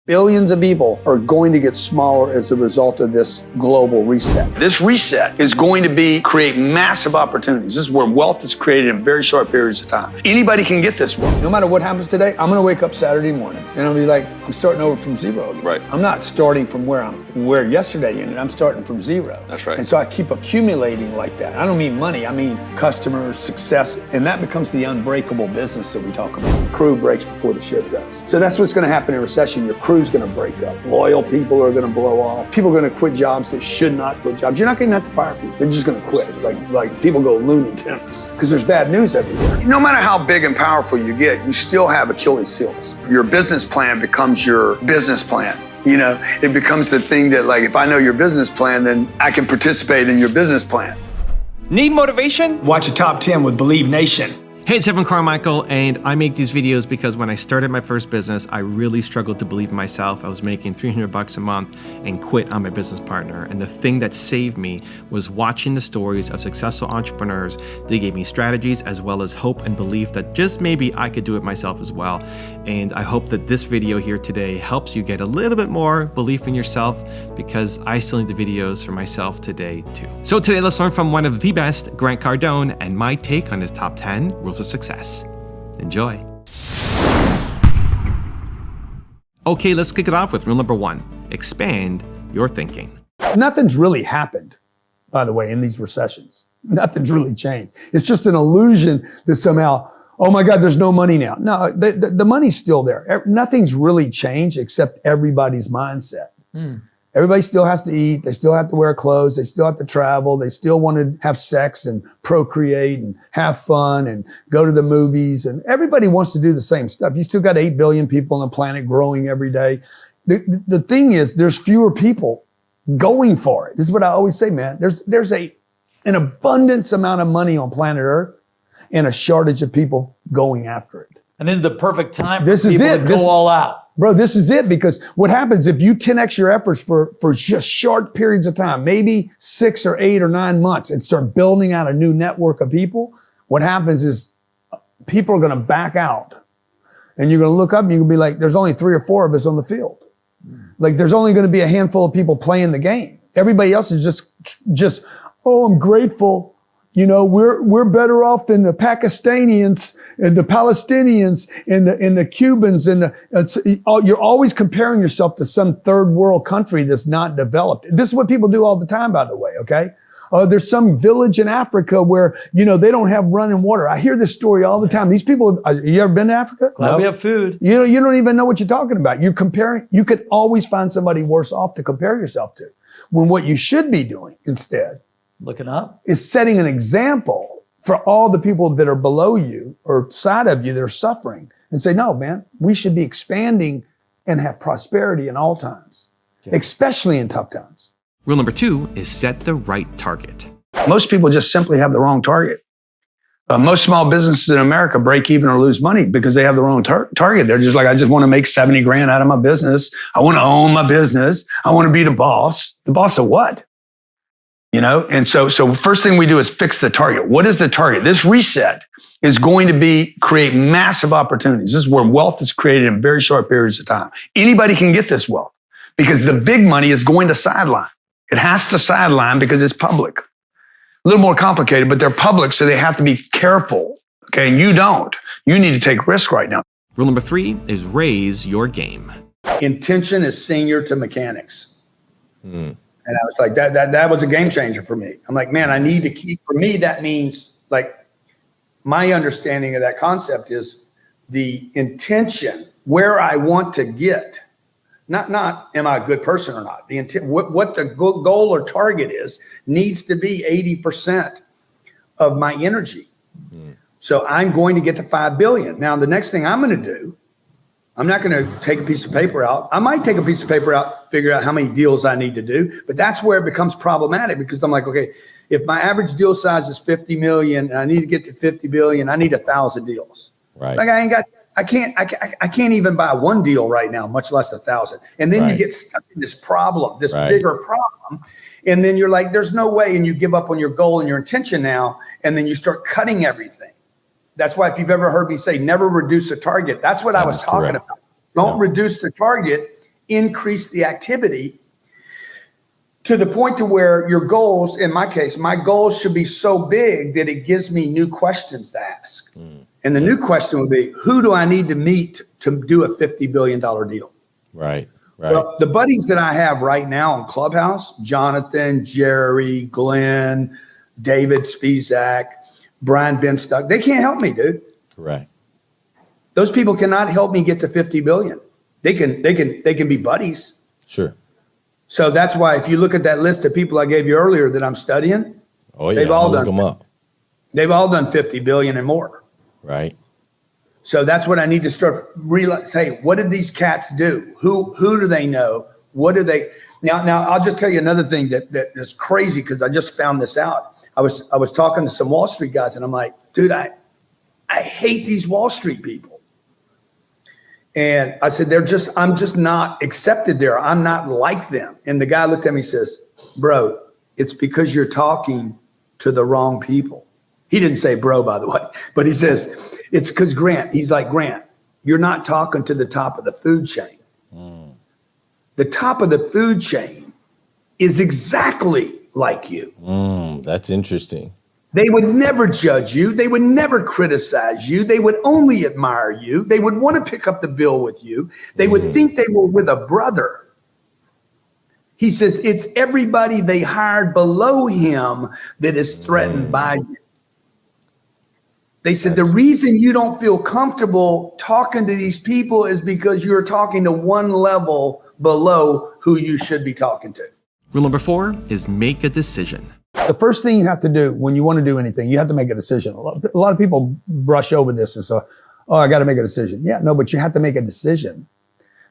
Billions of people are going to get smaller as a result of this global reset. This reset is going to create massive opportunities. This is where wealth is created in very short periods of time. Anybody can get this wealth. No matter what happens today, I'm going to wake up Saturday morning and I'll be like, I'm starting over from zero again. Right. I'm not starting from where yesterday ended. I'm starting from zero. That's right. And so I keep accumulating like that. I don't mean money. I mean customers, success, and that becomes the unbreakable business that we talk about. The crew breaks before the ship does. So that's what's going to happen in a recession. Your crew's going to break up. Loyal people are going to blow off. People are going to quit jobs that should not quit jobs. You're not going to have to fire people. They're just going to quit. Like people go Looney Tunes because there's bad news everywhere. No matter how big and powerful you get, you still have Achilles heels. Your business plan becomes your business plan. You know, it becomes the thing that, like, if I know your business plan, then I can participate in your business plan. Need motivation? Watch a Top 10 with Believe Nation. Hey, it's Evan Carmichael, and I make these videos because when I started my first business, I really struggled to believe in myself. I was making $300 a month and quit on my business partner. And the thing that saved me was watching the stories of successful entrepreneurs. They gave me strategies as well as hope and belief that just maybe I could do it myself as well. And I hope that this video here today helps you get a little bit more belief in yourself, because I still need the videos for myself today too. So today, let's learn from one of the best, Grant Cardone, and my take on his top 10 rules of success. Enjoy. Okay, let's kick it off with rule number 1. Expand your thinking. Nothing's really happened, by the way, in these recessions. Nothing's really changed. It's just an illusion that somehow, oh my God, there's no money now. No, the money's still there. Nothing's really changed except everybody's mindset. Everybody still has to eat. They still have to wear clothes. They still have to travel. They still want to have sex and procreate and have fun and go to the movies. And everybody wants to do the same stuff. You still got 8 billion people on the planet growing every day. The thing is, there's fewer people going for it. This is what I always say, man. There's an abundance amount of money on planet Earth and a shortage of people going after it. And this is the perfect time for people to go all out. Bro, this is it, because what happens if you 10x your efforts for just short periods of time, maybe 6 or 8 or 9 months, and start building out a new network of people, what happens is people are going to back out. And you're going to look up and you're going to be like, there's only 3 or 4 of us on the field. Like, there's only going to be a handful of people playing the game. Everybody else is just, oh, I'm grateful. You know, we're better off than the Pakistanians and the Palestinians and the Cubans you're always comparing yourself to some third world country that's not developed. This is what people do all the time, by the way. Okay, there's some village in Africa where they don't have running water. I hear this story all the time. These people, you ever been to Africa? Glad we have food. You don't even know what you're talking about. You're comparing. You could always find somebody worse off to compare yourself to, when what you should be doing instead, looking up, is setting an example for all the people that are below you or side of you that are suffering, and say, no, man, we should be expanding and have prosperity in all times, especially in tough times. Rule number 2 is set the right target. Most people just simply have the wrong target. Most small businesses in America break even or lose money because they have the wrong target. They're just like, I just want to make 70 grand out of my business. I want to own my business. I want to be the boss. The boss of what? And so first thing we do is fix the target. What is the target? This reset is going to create massive opportunities. This is where wealth is created in very short periods of time. Anybody can get this wealth because the big money is going to sideline. It has to sideline because it's public. A little more complicated, but they're public, so they have to be careful. Okay, and you don't. You need to take risk right now. Rule number 3 is raise your game. Intention is senior to mechanics. And I was like, that was a game changer for me. I'm like, man, I need to keep, for me, that means, like, my understanding of that concept is the intention, where I want to get, not am I a good person or not. The intent, what the goal or target is, needs to be 80% of my energy. So I'm going to get to 5 billion. Now, the next thing I'm going to do, I'm not going to take a piece of paper out. I might take a piece of paper out, figure out how many deals I need to do, but that's where it becomes problematic, because I'm like, okay, if my average deal size is 50 million and I need to get to 50 billion, I need 1,000 deals. Right. Like I can't even buy one deal right now, much less 1,000. And then you get stuck in this problem, this bigger problem. And then you're like, there's no way. And you give up on your goal and your intention now. And then you start cutting everything. That's why if you've ever heard me say, never reduce the target, that's what I was talking about. Don't reduce the target increase the activity to the point to where your goals, in my case, my goals should be so big that it gives me new questions to ask. And the new question would be, who do I need to meet to do a $50 billion deal? Right. Well, the buddies that I have right now in Clubhouse, Jonathan, Jerry, Glenn, David Spizak, Brian Benstock, they can't help me, dude. Correct. Those people cannot help me get to 50 billion. They can be buddies. Sure. So that's why if you look at that list of people I gave you earlier that I'm studying, they've all done them up. They've all done 50 billion and more. Right. So that's what I need to start realize. Hey, what did these cats do? Who do they know? What do they now? I'll just tell you another thing that is crazy because I just found this out. I was talking to some Wall Street guys and I'm like, dude, I hate these Wall Street people. And I said, I'm just not accepted there. I'm not like them. And the guy looked at me and says, bro, it's because you're talking to the wrong people. He didn't say bro, by the way, but he says, it's because he's like, Grant, you're not talking to the top of the food chain. The top of the food chain is exactly like you. That's interesting. They would never judge you. They would never criticize you. They would only admire you. They would want to pick up the bill with you. They would think they were with a brother. He says, it's everybody they hired below him that is threatened by you. They said, the reason you don't feel comfortable talking to these people is because you're talking to one level below who you should be talking to. Rule number 4 is make a decision. The first thing you have to do when you want to do anything, you have to make a decision. A lot of people brush over this and say, oh, I got to make a decision. Yeah, no, but you have to make a decision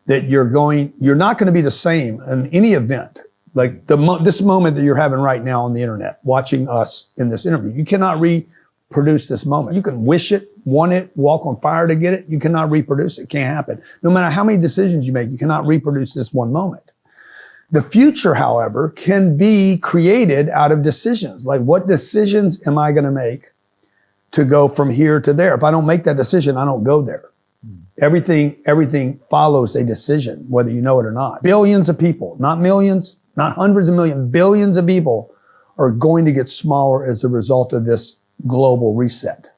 that you're not going to be the same in any event. Like this moment that you're having right now on the internet, watching us in this interview, you cannot reproduce this moment. You can wish it, want it, walk on fire to get it. You cannot reproduce it. It can't happen. No matter how many decisions you make, you cannot reproduce this one moment. The future, however, can be created out of decisions. Like, what decisions am I going to make to go from here to there? If I don't make that decision, I don't go there. Everything follows a decision, whether you know it or not. Billions of people, not millions, not hundreds of millions, billions of people are going to get smaller as a result of this global reset.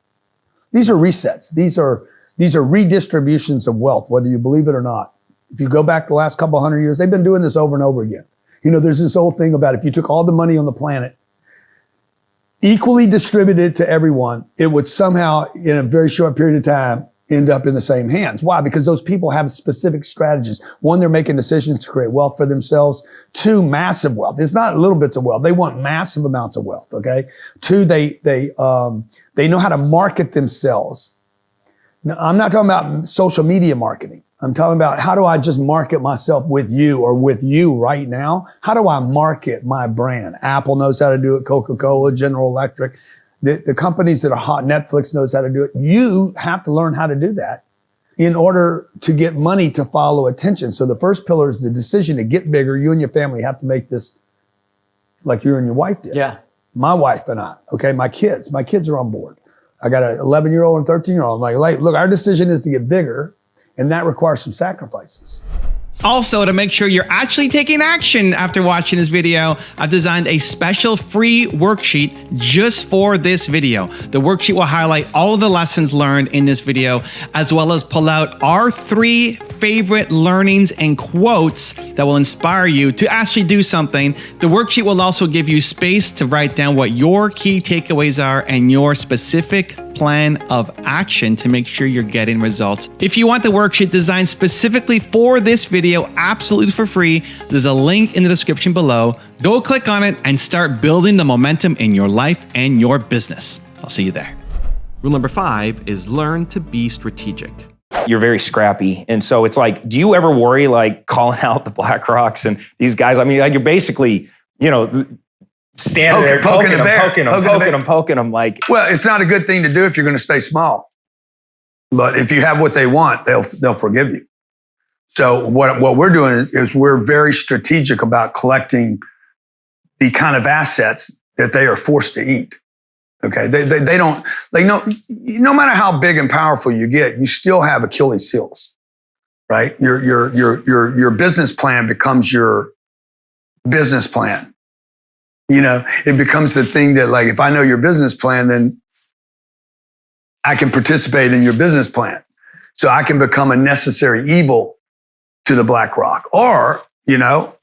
These are resets. These are redistributions of wealth, whether you believe it or not. If you go back the last couple 100 years, they've been doing this over and over again. You know, there's this old thing about if you took all the money on the planet, equally distributed to everyone, it would somehow, in a very short period of time, end up in the same hands. Why? Because those people have specific strategies. One, they're making decisions to create wealth for themselves. 2, massive wealth. It's not little bits of wealth. They want massive amounts of wealth, okay? 2, they know how to market themselves. Now, I'm not talking about social media marketing. I'm talking about how do I just market myself with you or with you right now? How do I market my brand? Apple knows how to do it, Coca-Cola, General Electric. The companies that are hot, Netflix knows how to do it. You have to learn how to do that in order to get money to follow attention. So the first pillar is the decision to get bigger. You and your family have to make this like you and your wife did. Yeah. My wife and I, okay, my kids are on board. I got an 11-year-old and 13-year-old. I'm like, look, our decision is to get bigger, and that requires some sacrifices. Also, to make sure you're actually taking action after watching this video, I've designed a special free worksheet just for this video. The worksheet will highlight all of the lessons learned in this video, as well as pull out our 3 favorite learnings and quotes that will inspire you to actually do something. The worksheet will also give you space to write down what your key takeaways are and your specific plan of action to make sure you're getting results. If you want the worksheet designed specifically for this video, absolutely for free, there's a link in the description below. Go click on it and start building the momentum in your life and your business. I'll see you there. Rule number 5 is learn to be strategic. You're very scrappy. And so it's like, do you ever worry like calling out the BlackRocks and these guys? I mean, like you're basically, you know, standing there poking them like. Well, it's not a good thing to do if you're going to stay small. But if you have what they want, they'll forgive you. So what we're doing is we're very strategic about collecting the kind of assets that they are forced to eat. Okay, they know, no matter how big and powerful you get, you still have Achilles heels. right? Your business plan becomes your business plan. You know, it becomes the thing that, like, if I know your business plan, then I can participate in your business plan. So I can become a necessary evil to the BlackRock. Or, you know,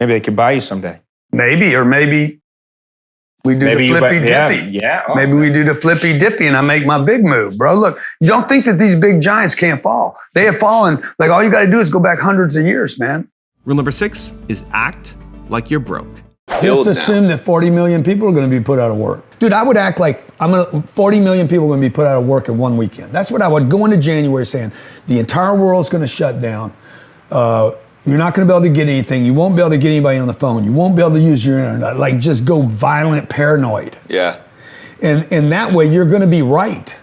maybe they could buy you someday. Maybe we do the flippy dippy. Yeah. Oh, maybe we do the flippy dippy and I make my big move, bro. Look, you don't think that these big giants can't fall. They have fallen. Like, all you got to do is go back hundreds of years, man. Rule number 6 is act like you're broke. Just assume that 40 million people are going to be put out of work. Dude, I would act like 40 million people are going to be put out of work in one weekend. That's what I would go into January saying. The entire world's going to shut down. You're not going to be able to get anything. You won't be able to get anybody on the phone. You won't be able to use your internet. Like, just go violent paranoid. Yeah. And that way you're going to be right.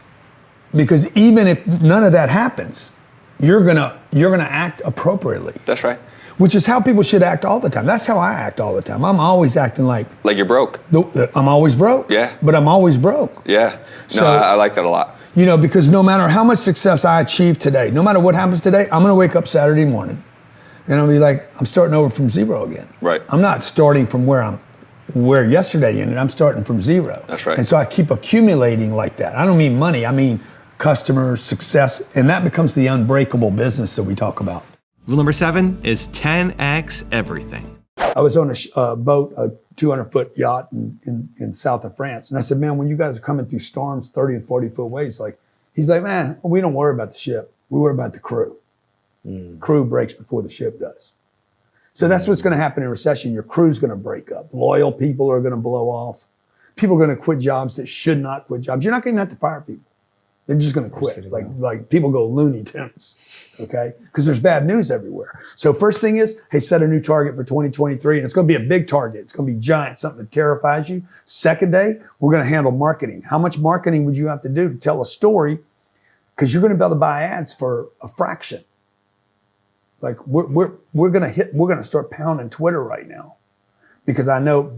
Because even if none of that happens, you're going to act appropriately. That's right. Which is how people should act all the time. That's how I act all the time. I'm always acting like you're broke. I'm always broke. Yeah. But I'm always broke. Yeah. No, So, I like that a lot. You know, because no matter how much success I achieve today, no matter what happens today, I'm going to wake up Saturday morning and I'll be like, I'm starting over from zero again. Right. I'm not starting from where yesterday ended. I'm starting from zero. That's right. And so I keep accumulating like that. I don't mean money. I mean customers, success, and that becomes the unbreakable business that we talk about. Rule number 7 is 10x everything. I was on a boat, a 200-foot yacht in south of France. And I said, man, when you guys are coming through storms 30 and 40-foot waves, like, he's like, man, we don't worry about the ship. We worry about the crew. Crew breaks before the ship does. So that's what's going to happen in a recession. Your crew's going to break up. Loyal people are going to blow off. People are going to quit jobs that should not quit jobs. You're not going to have to fire people. They're just going to quit. Like people go Looney Tunes, okay? Because there's bad news everywhere. So first thing is, hey, set a new target for 2023, and it's going to be a big target. It's going to be giant, something that terrifies you. Second day, we're going to handle marketing. How much marketing would you have to do to tell a story? Because you're going to be able to buy ads for a fraction. Like we're going to start pounding Twitter right now, because I know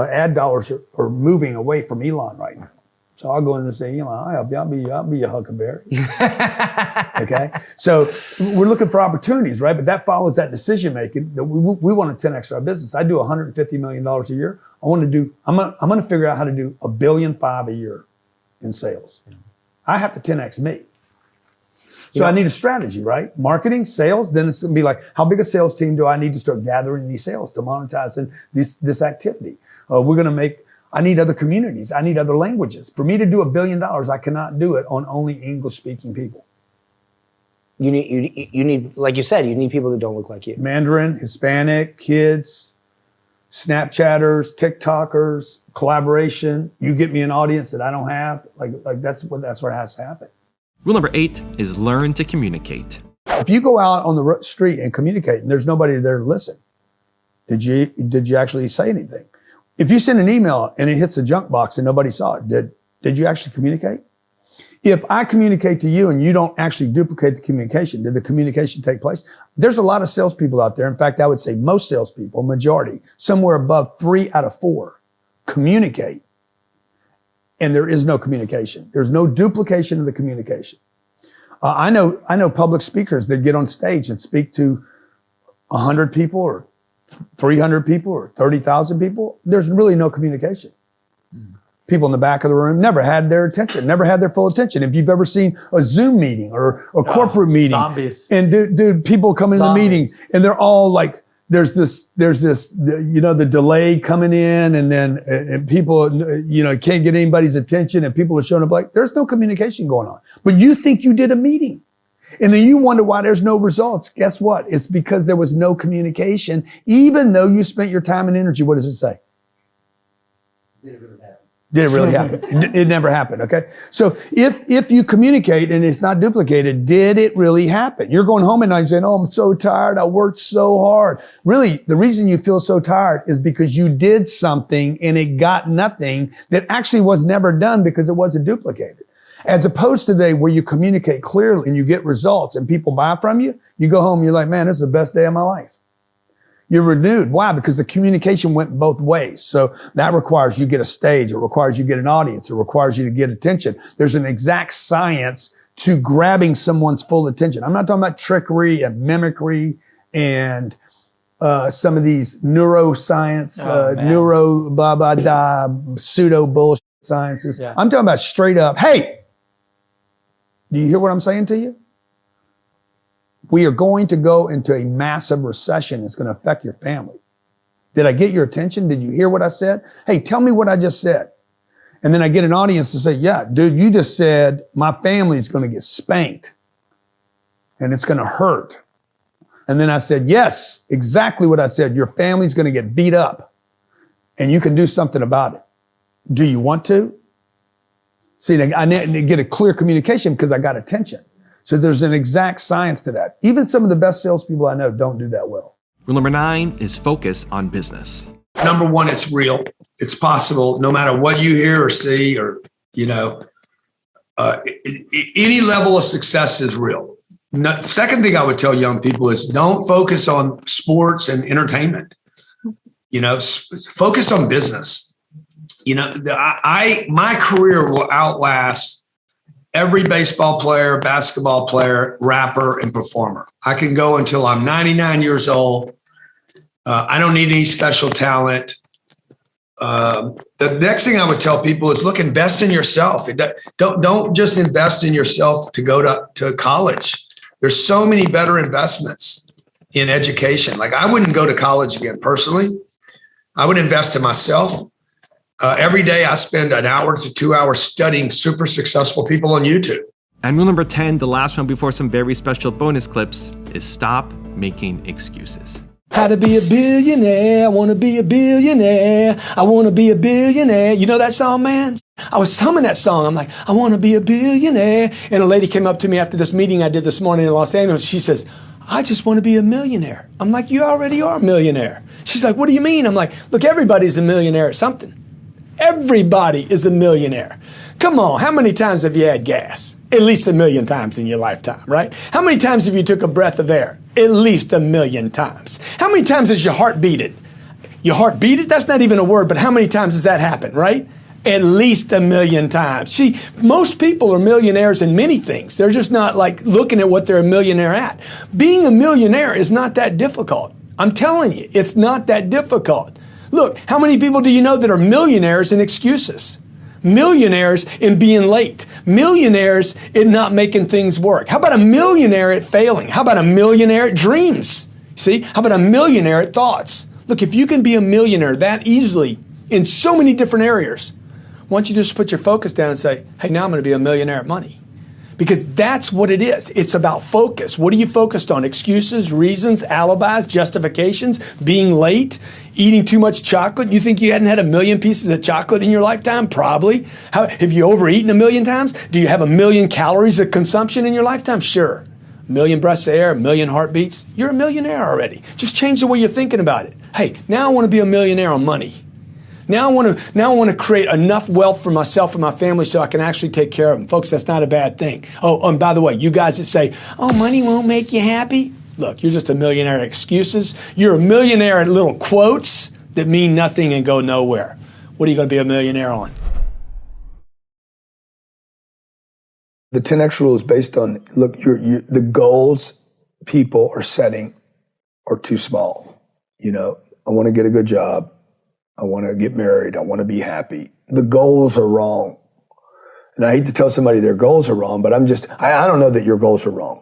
ad dollars are moving away from Elon right now. So I'll go in and say, Elon, I'll be your huckleberry. Okay. So we're looking for opportunities, right? But that follows that decision making that we want to 10x our business. I do $150 million a year. I'm going to figure out how to do $1.5 billion a year in sales. I have to 10x me. So I need a strategy, right? Marketing, sales, then it's going to be like, how big a sales team do I need to start gathering these sales to monetize this activity? I need other communities. I need other languages. For me to do $1 billion, I cannot do it on only English-speaking people. You need, like you said, you need people that don't look like you. Mandarin, Hispanic, kids, Snapchatters, TikTokers, collaboration. You get me an audience that I don't have. Like that's what has to happen. Rule number 8 is learn to communicate. If you go out on the street and communicate and there's nobody there to listen, did you actually say anything? If you send an email and it hits the junk box and nobody saw it, did you actually communicate? If I communicate to you and you don't actually duplicate the communication, did the communication take place? There's a lot of salespeople out there. In fact, I would say most salespeople, majority, somewhere above 3 out of 4 communicate. And there is no communication. There's no duplication of the communication. I know public speakers that get on stage and speak to 100 people or 300 people or 30,000 people. There's really no communication. People in the back of the room never had their attention, never had their full attention. If you've ever seen a Zoom meeting or a corporate meeting, zombies. And dude, people come in the meeting and they're all like, there's this, the delay coming in, and then and people, can't get anybody's attention, and people are showing up like there's no communication going on. But you think you did a meeting, and then you wonder why there's no results. Guess what? It's because there was no communication, even though you spent your time and energy. What does it say? Did it really happen? It never happened, okay? So if you communicate and it's not duplicated, did it really happen? You're going home at night saying, oh, I'm so tired. I worked so hard. Really, the reason you feel so tired is because you did something and it got nothing that actually was never done because it wasn't duplicated. As opposed to where you communicate clearly and you get results and people buy from you, you go home and you're like, man, this is the best day of my life. You're renewed. Why? Because the communication went both ways. So that requires you get a stage. It requires you get an audience. It requires you to get attention. There's an exact science to grabbing someone's full attention. I'm not talking about trickery and mimicry and some of these neuroscience, neuro blah blah blah, pseudo bullshit sciences. Yeah. I'm talking about straight up, hey, do you hear what I'm saying to you? We are going to go into a massive recession. It's going to affect your family. Did I get your attention? Did you hear what I said? Hey, tell me what I just said. And then I get an audience to say, yeah, dude, you just said my family's going to get spanked and it's going to hurt. And then I said, yes, exactly what I said. Your family's going to get beat up and you can do something about it. Do you want to? See, I need to get a clear communication because I got attention. So there's an exact science to that. Even some of the best salespeople I know don't do that well. Rule number 9 is focus on business. Number one, it's real. It's possible, no matter what you hear or see, or any level of success is real. Second thing I would tell young people is don't focus on sports and entertainment. Focus on business. My career will outlast every baseball player, basketball player, rapper, and performer. I can go until I'm 99 years old. I don't need any special talent. The next thing I would tell people is, look, invest in yourself. Don't just invest in yourself to go to college. There's so many better investments in education. Like, I wouldn't go to college again personally. I would invest in myself. Every day I spend an hour to 2 hours studying super successful people on YouTube. And rule number 10, the last one before some very special bonus clips, is stop making excuses. How to be a billionaire. I want to be a billionaire. I want to be a billionaire. You know that song, man? I was humming that song. I'm like, I want to be a billionaire. And a lady came up to me after this meeting I did this morning in Los Angeles. She says, I just want to be a millionaire. I'm like, you already are a millionaire. She's like, what do you mean? I'm like, look, everybody's a millionaire at something. Everybody is a millionaire. Come on, how many times have you had gas? At least 1 million times in your lifetime, right? How many times have you took a breath of air? At least 1 million times. How many times has your heart beaten? Your heart beaten? That's not even a word, but how many times has that happened, right? At least 1 million times. See, most people are millionaires in many things. They're just not like looking at what they're a millionaire at. Being a millionaire is not that difficult. I'm telling you, it's not that difficult. Look, how many people do you know that are millionaires in excuses? Millionaires in being late. Millionaires in not making things work. How about a millionaire at failing? How about a millionaire at dreams? See, how about a millionaire at thoughts? Look, if you can be a millionaire that easily in so many different areas, why don't you just put your focus down and say, hey, now I'm going to be a millionaire at money? Because that's what it is. It's about focus. What are you focused on? Excuses, reasons, alibis, justifications, being late, eating too much chocolate. You think you hadn't had 1 million pieces of chocolate in your lifetime? Probably. Have you overeaten 1 million times? Do you have 1 million calories of consumption in your lifetime? Sure. 1 million breaths of air, 1 million heartbeats. You're a millionaire already. Just change the way you're thinking about it. Hey, now I want to be a millionaire on money. Now I want to create enough wealth for myself and my family so I can actually take care of them. Folks, that's not a bad thing. Oh, and by the way, you guys that say, oh, money won't make you happy. Look, you're just a millionaire at excuses. You're a millionaire at little quotes that mean nothing and go nowhere. What are you going to be a millionaire on? The 10X rule is based on, look, the goals people are setting are too small. I want to get a good job. I want to get married. I want to be happy. The goals are wrong. And I hate to tell somebody their goals are wrong, but I don't know that your goals are wrong.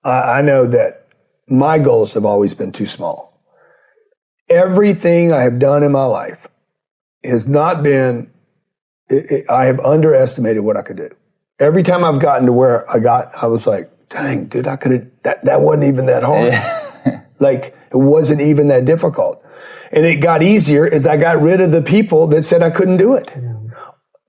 I know that my goals have always been too small. Everything I have done in my life has not been, I have underestimated what I could do. Every time I've gotten to where I was like, dang, dude, I could have, that wasn't even that hard. Like, it wasn't even that difficult. And it got easier as I got rid of the people that said I couldn't do it.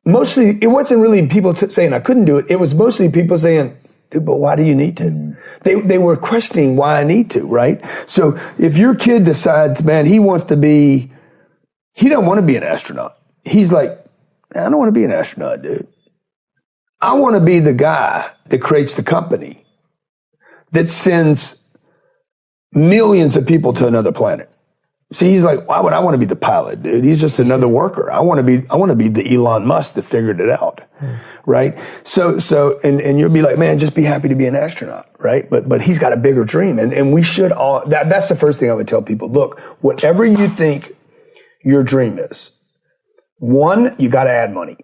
Mostly, it wasn't really people saying I couldn't do it. It was mostly people saying, dude, but why do you need to? They were questioning why I need to, right? So if your kid decides, man, he don't want to be an astronaut. He's like, I don't want to be an astronaut, dude. I want to be the guy that creates the company that sends millions of people to another planet. See, he's like, why would I want to be the pilot, dude? He's just another worker. I want to be the Elon Musk that figured it out, right? So, and you'll be like, man, just be happy to be an astronaut, right? But he's got a bigger dream, and we should all. That's the first thing I would tell people. Look, whatever you think your dream is, one, you got to add money.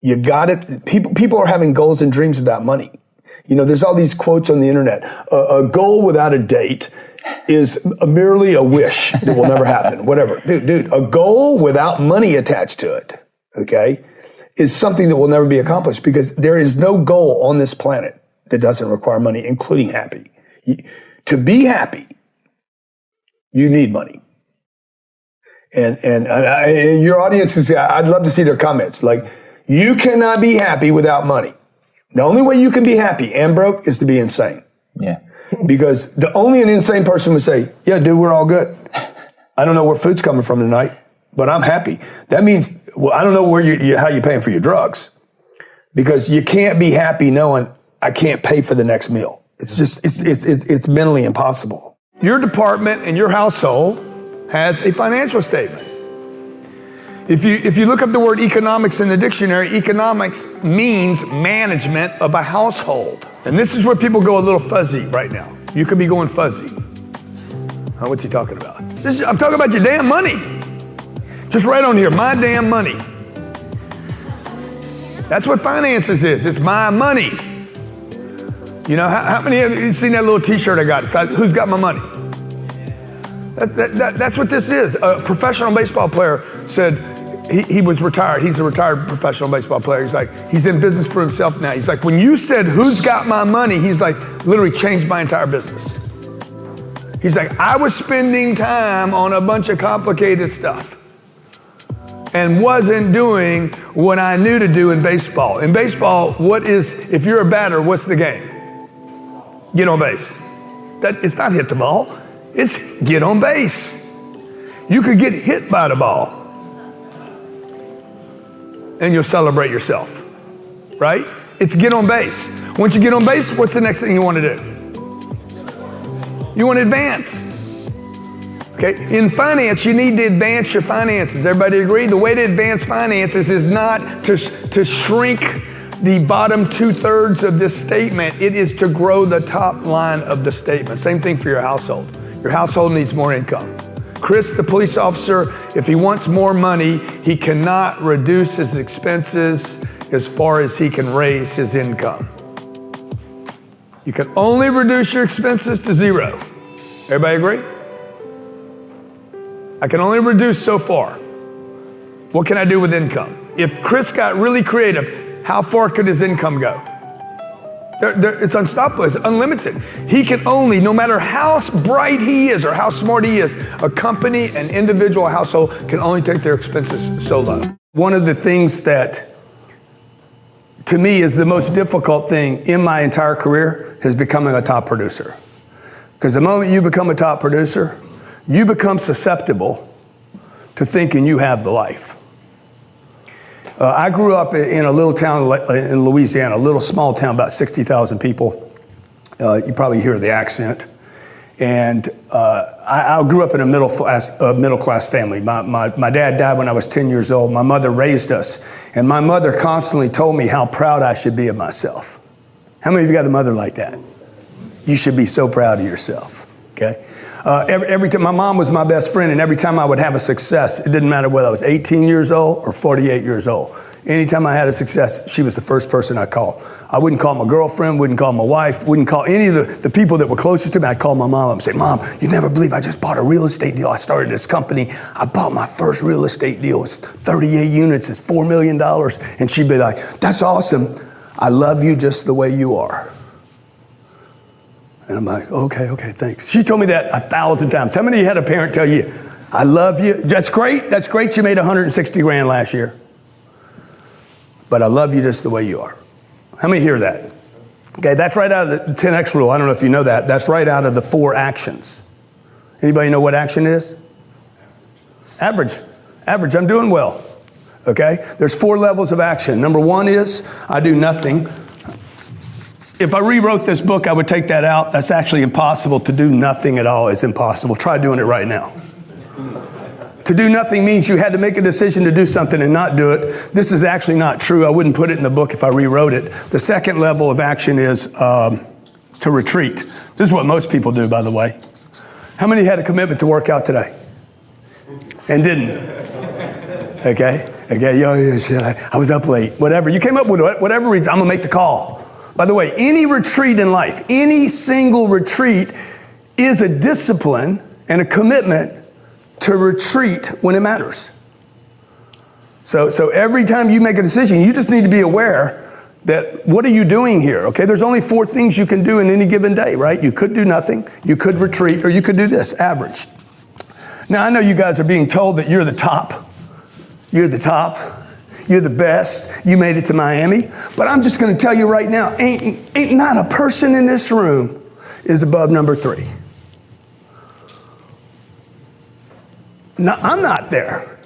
You got it. People are having goals and dreams without money. You know, there's all these quotes on the internet. A goal without a date is merely a wish that will never happen. Whatever. Dude, a goal without money attached to it, okay, is something that will never be accomplished, because there is no goal on this planet that doesn't require money, including happy. To be happy, you need money. And your audience is, I'd love to see their comments. Like, you cannot be happy without money. The only way you can be happy and broke is to be insane. Yeah. Because only an insane person would say, yeah, dude, we're all good. I don't know where food's coming from tonight, but I'm happy. That means, well, I don't know where how you're paying for your drugs. Because you can't be happy knowing I can't pay for the next meal. It's just, it's mentally impossible. Your department and your household has a financial statement. If you look up the word economics in the dictionary, economics means management of a household. And this is where people go a little fuzzy right now. You could be going fuzzy. What's he talking about? I'm talking about your damn money. Just right on here, my damn money. That's what finances is. It's my money. You know, how many of you seen that little t-shirt I got? It's like, who's got my money? That's what this is. A professional baseball player said, he was retired. He's a retired professional baseball player. He's like, he's in business for himself now. He's like, when you said, who's got my money? He's like, literally changed my entire business. He's like, I was spending time on a bunch of complicated stuff and wasn't doing what I knew to do in baseball. In baseball, if you're a batter, what's the game? Get on base. It's not hit the ball. It's get on base. You could get hit by the ball and you'll celebrate yourself, right? It's get on base. Once you get on base, what's the next thing you want to do? You want to advance. Okay, in finance, you need to advance your finances. Everybody agree? The way to advance finances is not to shrink the bottom 2/3 of this statement. It is to grow the top line of the statement. Same thing for your household. Your household needs more income. Chris, the police officer, if he wants more money, he cannot reduce his expenses as far as he can raise his income. You can only reduce your expenses to 0. Everybody agree? I can only reduce so far. What can I do with income? If Chris got really creative, how far could his income go? It's unstoppable, it's unlimited. He can only, no matter how bright he is or how smart he is, a company, an individual household can only take their expenses so low. One of the things that, to me, is the most difficult thing in my entire career is becoming a top producer. Because the moment you become a top producer, you become susceptible to thinking you have the life. I grew up in a little town in Louisiana, a little small town, about 60,000 people. You probably hear the accent. And I grew up in a middle class family. My dad died when I was 10 years old. My mother raised us. And my mother constantly told me how proud I should be of myself. How many of you got a mother like that? You should be so proud of yourself, okay? Every time, my mom was my best friend, and every time I would have a success, it didn't matter whether I was 18 years old or 48 years old. Anytime I had a success, she was the first person I called. I wouldn't call my girlfriend, wouldn't call my wife, wouldn't call any of the people that were closest to me. I'd call my mom and say, Mom, you never believe I just bought a real estate deal. I started this company. I bought my first real estate deal. It's 38 units. It's $4 million. And she'd be like, that's awesome. I love you just the way you are. And I'm like, okay, thanks. She told me that 1,000 times. How many of you had a parent tell you, I love you? That's great. You made 160 grand last year. But I love you just the way you are. How many hear that? Okay, that's right out of the 10X rule. I don't know if you know that. That's right out of the 4 actions. Anybody know what action it is? Average, I'm doing well. Okay, there's 4 levels of action. Number 1 is I do nothing. If I rewrote this book, I would take that out. That's actually impossible. To do nothing at all is impossible. Try doing it right now. To do nothing means you had to make a decision to do something and not do it. This is actually not true. I wouldn't put it in the book if I rewrote it. The second level of action is to retreat. This is what most people do, by the way. How many had a commitment to work out today and didn't? Okay, yo, shit, I was up late. Whatever, you came up with whatever reason, I'm gonna make the call. By the way, any retreat in life, any single retreat is a discipline and a commitment to retreat when it matters. So every time you make a decision, you just need to be aware that what are you doing here, okay? There's only 4 things you can do in any given day, right? You could do nothing, you could retreat, or you could do this, average. Now, I know you guys are being told that you're the top. You're the top. You're the best. You made it to Miami. But I'm just gonna tell you right now, ain't not a person in this room is above number 3. No, I'm not there,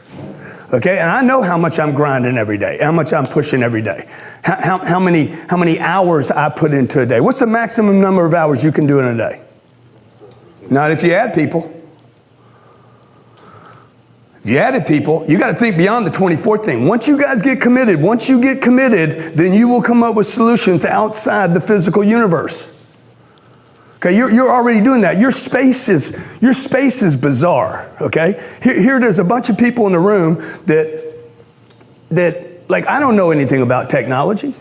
okay? And I know how much I'm grinding every day, how much I'm pushing every day, how many hours I put into a day. What's the maximum number of hours you can do in a day? Not if you add people. If you added people, you got to think beyond the 24th thing. Once you guys get committed, then you will come up with solutions outside the physical universe. Okay, you're already doing that. Your space is bizarre, okay? Here there's a bunch of people in the room that like, I don't know anything about technology.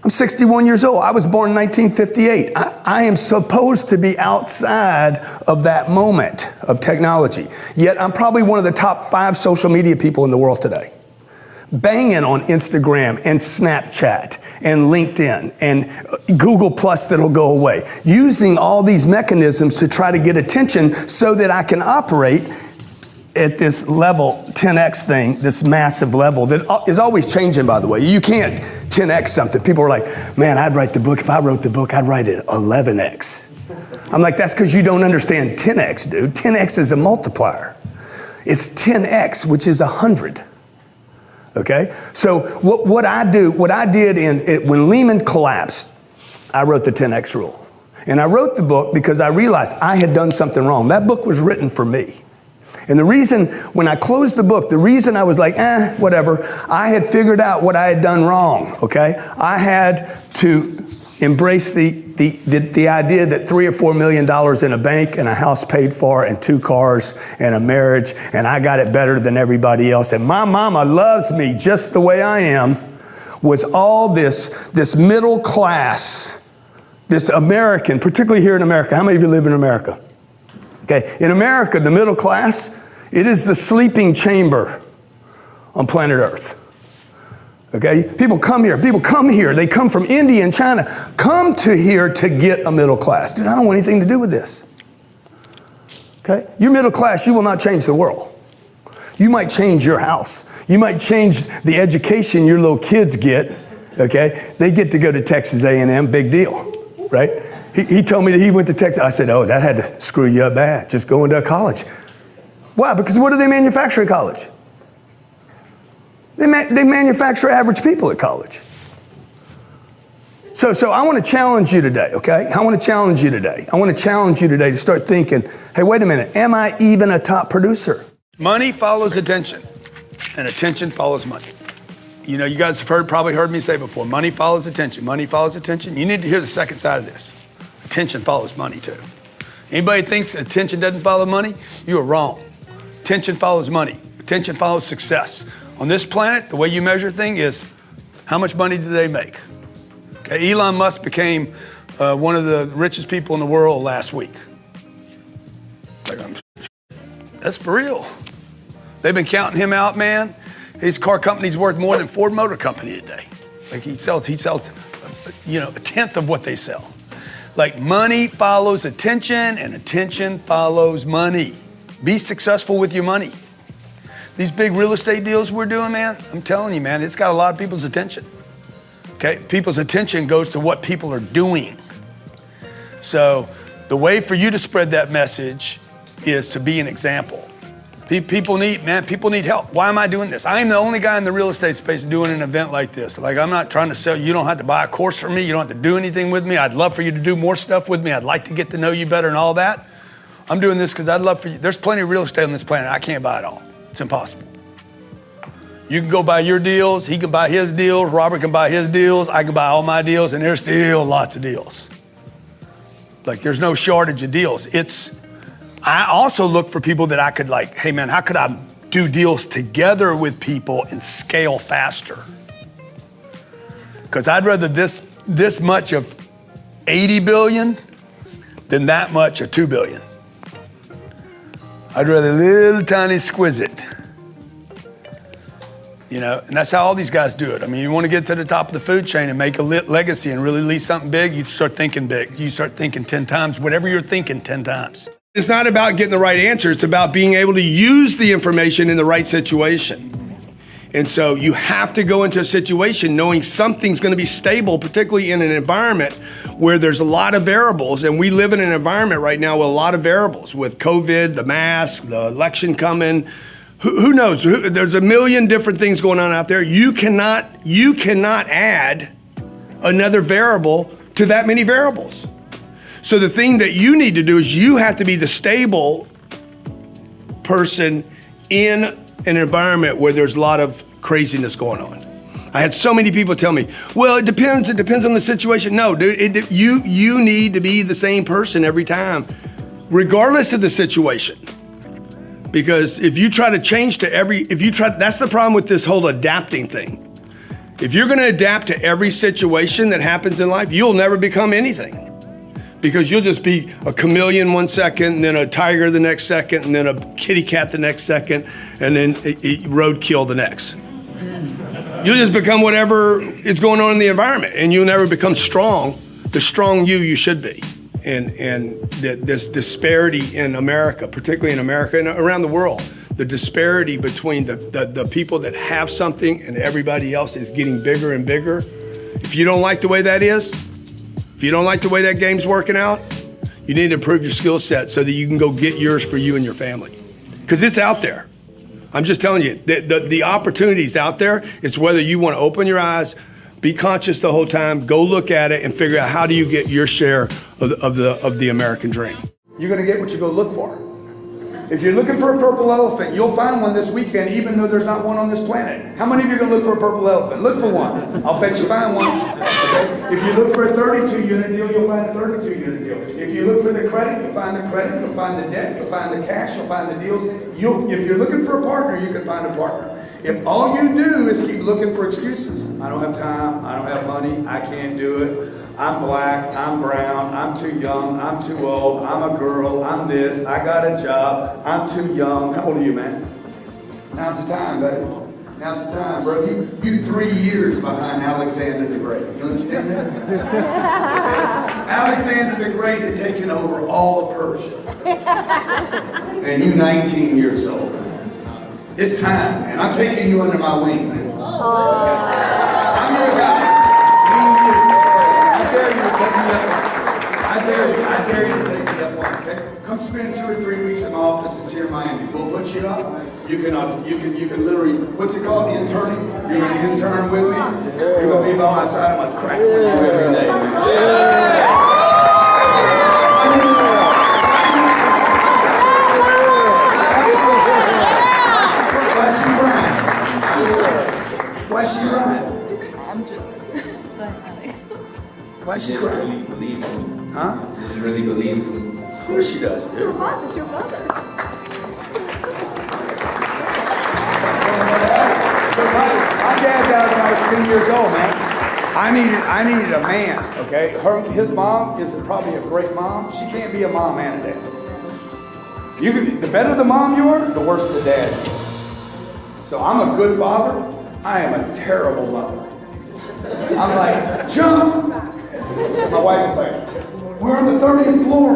I'm 61 years old. I was born in 1958. I am supposed to be outside of that moment of technology. Yet I'm probably one of the top 5 social media people in the world today. Banging on Instagram and Snapchat and LinkedIn and Google Plus that'll go away. Using all these mechanisms to try to get attention so that I can operate at this level 10x thing, this massive level that is always changing, by the way. You can't 10x something. People are like, man, I'd write the book. If I wrote the book, I'd write it 11x. I'm like, that's because you don't understand 10x, dude. 10x is a multiplier. It's 10x, which is 100. Okay? So what I did when Lehman collapsed, I wrote the 10x rule. And I wrote the book because I realized I had done something wrong. That book was written for me. And the reason, when I closed the book, the reason I was like, whatever, I had figured out what I had done wrong, okay? I had to embrace the idea that $3 or $4 million in a bank and a house paid for and 2 cars and a marriage, and I got it better than everybody else. And my mama loves me just the way I am, was all this middle class, this American, particularly here in America. How many of you live in America? Okay, in America, the middle class, it is the sleeping chamber on planet Earth. Okay, people come here, they come from India and China, come to here to get a middle class. Dude, I don't want anything to do with this. Okay, you're middle class, you will not change the world. You might change your house. You might change the education your little kids get, okay? They get to go to Texas A&M, big deal, right? He told me that he went to Texas. I said, oh, that had to screw you up bad, just going to college. Why? Because what do they manufacture at college? They manufacture average people at college. So I want to challenge you today, okay? I want to challenge you today to start thinking, hey, wait a minute, am I even a top producer? Money follows attention, and attention follows money. You know, you guys have probably heard me say before, money follows attention, money follows attention. You need to hear the second side of this. Attention follows money too. Anybody thinks attention doesn't follow money? You are wrong. Attention follows money. Attention follows success. On this planet, the way you measure things is how much money do they make? Okay, Elon Musk became one of the richest people in the world last week. That's for real. They've been counting him out, man. His car company's worth more than Ford Motor Company today. Like he sells, you know, a tenth of what they sell. Like money follows attention and attention follows money. Be successful with your money. These big real estate deals we're doing, man, I'm telling you, man, it's got a lot of people's attention. Okay, people's attention goes to what people are doing. So the way for you to spread that message is to be an example. People need help. Why am I doing this? I am the only guy in the real estate space doing an event like this. Like, I'm not trying to sell. You don't have to buy a course from me. You don't have to do anything with me. I'd love for you to do more stuff with me. I'd like to get to know you better and all that. I'm doing this because I'd love for you. There's plenty of real estate on this planet. I can't buy it all. It's impossible. You can go buy your deals. He can buy his deals. Robert can buy his deals. I can buy all my deals. And there's still lots of deals. Like, there's no shortage of deals. I also look for people that I could like, hey man, how could I do deals together with people and scale faster? Because I'd rather this much of 80 billion than that much of 2 billion. I'd rather little tiny exquisite. You know, and that's how all these guys do it. I mean, you want to get to the top of the food chain and make a legacy and really leave something big, you start thinking big. You start thinking 10 times, whatever you're thinking 10 times. It's not about getting the right answer. It's about being able to use the information in the right situation. And so you have to go into a situation knowing something's going to be stable, particularly in an environment where there's a lot of variables. And we live in an environment right now with a lot of variables, with COVID, the mask, the election coming. Who knows? There's a million different things going on out there. You cannot add another variable to that many variables. So the thing that you need to do is you have to be the stable person in an environment where there's a lot of craziness going on. I had so many people tell me, well, it depends on the situation. No, dude, you need to be the same person every time, regardless of the situation. Because if you try to change to that's the problem with this whole adapting thing. If you're gonna adapt to every situation that happens in life, you'll never become anything. Because you'll just be a chameleon 1 second, and then a tiger the next second, and then a kitty cat the next second, and then roadkill the next. You'll just become whatever is going on in the environment, and you'll never become strong, the strong you should be. And this disparity in America, particularly in America and around the world, the disparity between the people that have something and everybody else is getting bigger and bigger. If you don't like the way that is, if you don't like the way that game's working out, you need to improve your skill set so that you can go get yours for you and your family. Because it's out there. I'm just telling you, the opportunity's out there. It's whether you want to open your eyes, be conscious the whole time, go look at it and figure out how do you get your share of the American dream. You're gonna get what you go look for. If you're looking for a purple elephant, you'll find one this weekend, even though there's not one on this planet. How many of you are gonna look for a purple elephant? Look for one. I'll bet you find one. Okay? If you look for a 32-unit deal, you'll find a 32-unit deal. If you look for the credit, you'll find the credit, you'll find the debt, you'll find the cash, you'll find the deals. If you're looking for a partner, you can find a partner. If all you do is keep looking for excuses, I don't have time, I don't have money, I can't do it, I'm black, I'm brown, I'm too young, I'm too old, I'm a girl, I'm this, I got a job, I'm too young. How old are you, man? Now's the time, baby. Now's the time, bro. You 3 years behind Alexander the Great. You understand that? Okay. Alexander the Great had taken over all of Persia. And you're 19 years old. It's time, and I'm taking you under my wing, man. Okay? I'm your guy. I dare you to take me up. I dare you to take me up on, okay? Come spend 2 or 3 weeks in my offices here in Miami. We'll put you up. You can literally, what's it called, interning? You're gonna intern with me. You're gonna be by my side. I'm gonna crack with you every day, man. Why is she crying? I'm just dynamic. Why is she crying? Believe me. Huh? She really believes me. Of course she does, dude. It's your mother. My dad died when I was 10 years old, man. I needed a man, okay? His mom is probably a great mom. She can't be a mom and a dad. The better the mom you are, the worse the dad. So I'm a good father. I am a terrible mother. I'm like, jump! My wife is like, we're on the 30th floor.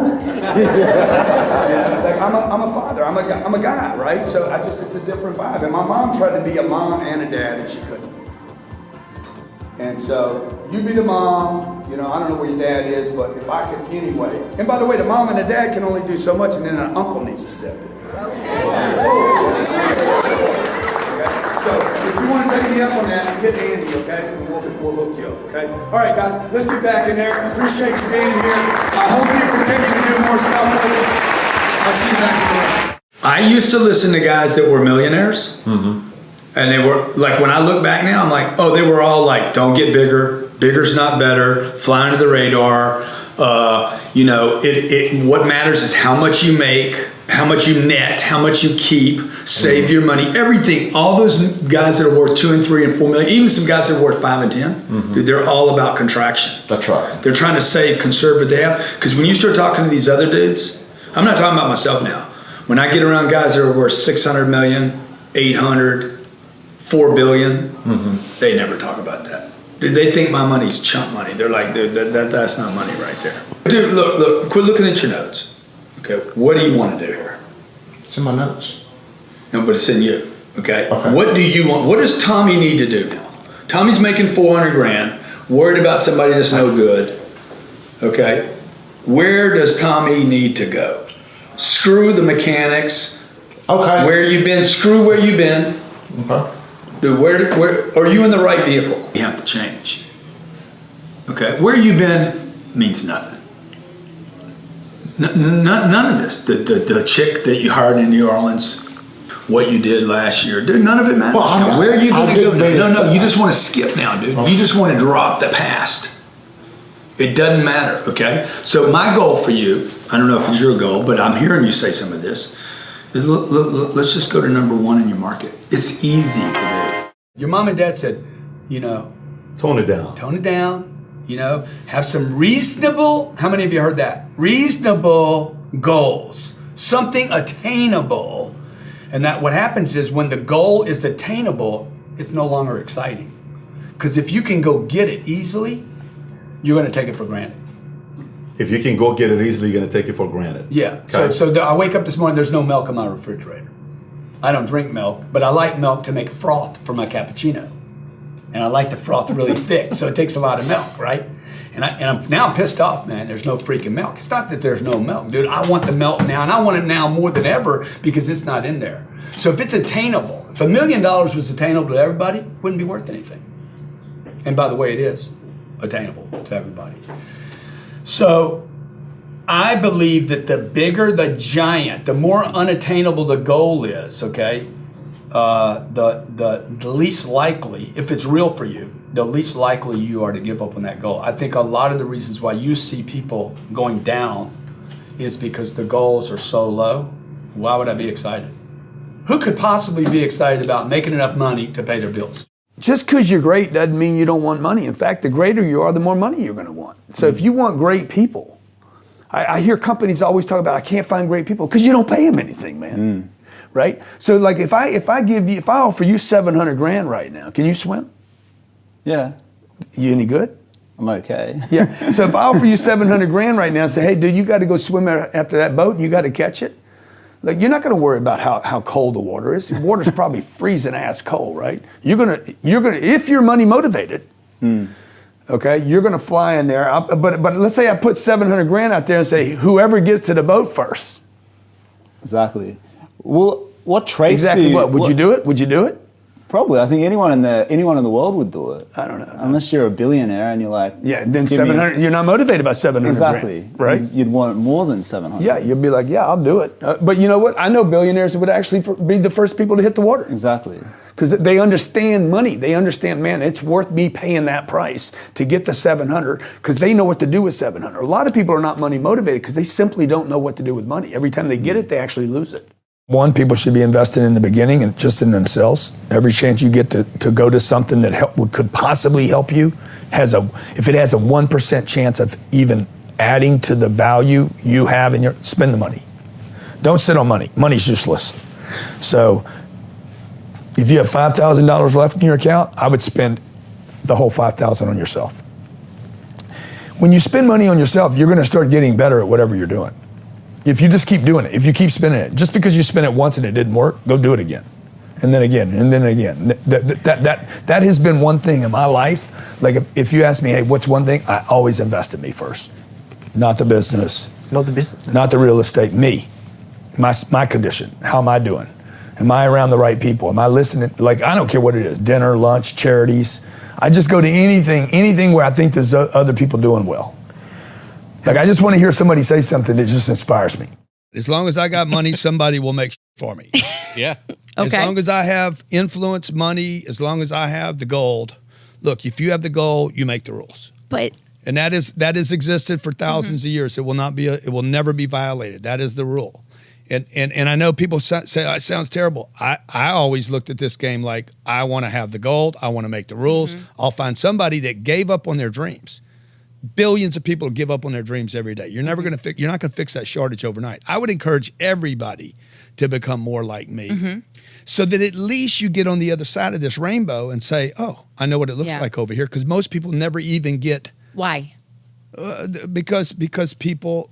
Yeah, like I'm a father. I'm a guy, right? So it's a different vibe. And my mom tried to be a mom and a dad, and she couldn't. And so you be the mom. You know, I don't know where your dad is, but if I could anyway. And by the way, the mom and the dad can only do so much, and then an uncle needs to step in. So if you want to take me up on that, hit Andy, okay? And we'll hook you up, okay? All right, guys, let's get back in there. Appreciate you being here. I hope you continue to do more stuff with us. I used to listen to guys that were millionaires, and they were like, when I look back now, I'm like, oh, they were all like, don't get bigger, bigger's not better, fly under the radar. You know, what matters is how much you make, how much you net, how much you keep, save your money, everything. All those guys that are worth 2 and 3 and 4 million, even some guys that are worth 5 and 10, dude, they're all about contraction. That's right. They're trying to save, conserve what they have. Because when you start talking to these other dudes, I'm not talking about myself now. When I get around guys that are worth 600 million, 800, 4 billion, they never talk about that. Dude, they think my money's chump money. They're like, dude, that's not money right there. Dude, look, quit looking at your notes. Okay, what do you want to do here? It's in my notes. No, but it's in you. Okay? What do you want? What does Tommy need to do now? Tommy's making 400 grand, worried about somebody that's no good. Okay? Where does Tommy need to go? Screw the mechanics. Okay. Where you been? Screw where you been. Okay. Dude, where are you in the right vehicle? You have to change. Okay, where you been means nothing. None of this. The chick that you hired in New Orleans, what you did last year, dude, none of it matters. Now, where are you going to go now? No, you just want to skip now, dude. You just want to drop the past. It doesn't matter, okay? So my goal for you, I don't know if it's your goal, but I'm hearing you say some of this, is let's just go to number 1 in your market. It's easy to do. Your mom and dad said, you know, tone it down. Tone it down. You know, have some reasonable, how many of you heard that? Reasonable goals, something attainable. And that what happens is when the goal is attainable, it's no longer exciting. Because if you can go get it easily, you're going to take it for granted. If you can go get it easily, you're going to take it for granted. Yeah. Okay. So I wake up this morning, there's no milk in my refrigerator. I don't drink milk, but I like milk to make froth for my cappuccino. And I like the froth really thick, so it takes a lot of milk, right? And I'm pissed off, man. There's no freaking milk. It's not that there's no milk, dude. I want the milk now, and I want it now more than ever because it's not in there. So if it's attainable, if $1 million was attainable to everybody, it wouldn't be worth anything. And by the way, it is attainable to everybody. So I believe that the bigger the giant, the more unattainable the goal is, okay? The least likely, if it's real for you, the least likely you are to give up on that goal. I think a lot of the reasons why you see people going down is because the goals are so low. Why would I be excited? Who could possibly be excited about making enough money to pay their bills? Just because you're great doesn't mean you don't want money. In fact, the greater you are, the more money you're going to want. So if you want great people, I hear companies always talk about, I can't find great people because you don't pay them anything, man. Right? So like if I offer you 700 grand right now, can you swim? Yeah. You any good? I'm okay. Yeah. So if I offer you 700 grand right now and say, hey, dude, you got to go swim after that boat and you got to catch it. Like you're not going to worry about how cold the water is. The water's probably freezing ass cold, right? You're gonna if you're money motivated, okay, you're gonna fly in there. But let's say I put 700 grand out there and say whoever gets to the boat first. Exactly. Well, what traits? Exactly. Would you do it? Would you do it? Probably. I think anyone in the world would do it. I don't know. Unless you're a billionaire and you're like, yeah, then 700. You're not motivated by 700. Exactly. Grand, right? You'd want more than 700. Yeah, you'd be like, yeah, I'll do it. But you know what? I know billionaires that would actually be the first people to hit the water. Exactly. Because they understand money. They understand, man, it's worth me paying that price to get the 700 because they know what to do with 700. A lot of people are not money motivated because they simply don't know what to do with money. Every time they get it, they actually lose it. One, people should be investing in the beginning and just in themselves. Every chance you get to go to something that could possibly help you, if it has a 1% chance of even adding to the value you have spend the money. Don't sit on money. Money's useless. So if you have $5,000 left in your account, I would spend the whole $5,000 on yourself. When you spend money on yourself, you're gonna start getting better at whatever you're doing. If you just keep doing it, if you keep spending it, just because you spent it once and it didn't work, go do it again. And then again, and then again. That has been one thing in my life. Like if you ask me, hey, what's one thing? I always invest in me first. Not the business. Not the business. Not the real estate, me. My condition, how am I doing? Am I around the right people? Am I listening? Like, I don't care what it is, dinner, lunch, charities. I just go to anything where I think there's other people doing well. Like, I just want to hear somebody say something that just inspires me. As long as I got money, somebody will make for me. Yeah. As long as I have influence, money, as long as I have the gold. Look, if you have the gold, you make the rules. But and that has existed for thousands of years. It will never be violated. That is the rule. And I know people say it sounds terrible. I always looked at this game like I want to have the gold. I want to make the rules. I'll find somebody that gave up on their dreams. Billions of people give up on their dreams every day. You're never going to you're not going to fix that shortage overnight. I would encourage everybody to become more like me, so that at least you get on the other side of this rainbow and say, "Oh, I know what it looks like over here." Because most people never even get. Why? Because people